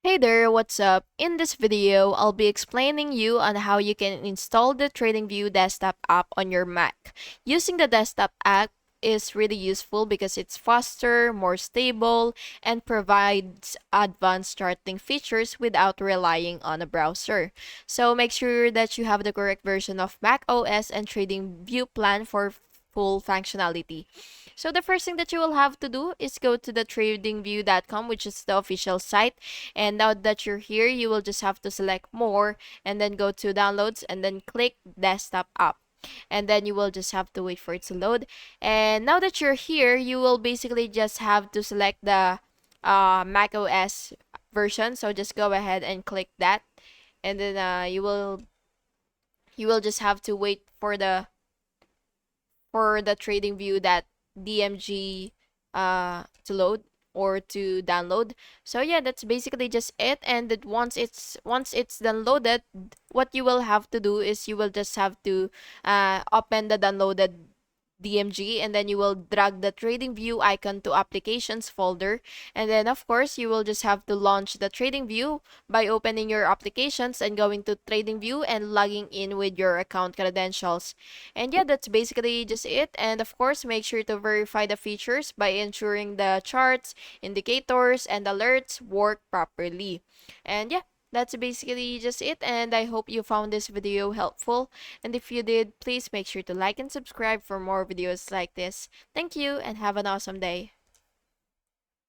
Hey there, what's up? In this video, I'll be explaining you on how you can install the TradingView desktop app on your Mac. Using the desktop app is really useful because it's faster, more stable, and provides advanced charting features without relying on a browser. So make sure that you have the correct version of Mac OS and TradingView plan for full functionality. So the first thing that you will have to do is go to the tradingview.com, which is the official site. And now that you're here, you will just have to select more and then go to downloads and then click desktop app. And then you will just have to wait for it to load. And now that you're here, you will basically just have to select the Mac OS version. So just go ahead and click that. And then you will just have to wait for the TradingView that DMG to load or to download. So yeah, that's basically just it. And that once it's downloaded, what you will have to do is you will just have to open the downloaded DMG, and then you will drag the TradingView icon to applications folder, and then of course you will just have to launch the TradingView by opening your applications and going to TradingView and logging in with your account credentials. And yeah, that's basically just it. And of course, make sure to verify the features by ensuring the charts, indicators, and alerts work properly. And yeah, that's basically just it, and I hope you found this video helpful. And if you did, please make sure to like and subscribe for more videos like this. Thank you and have an awesome day.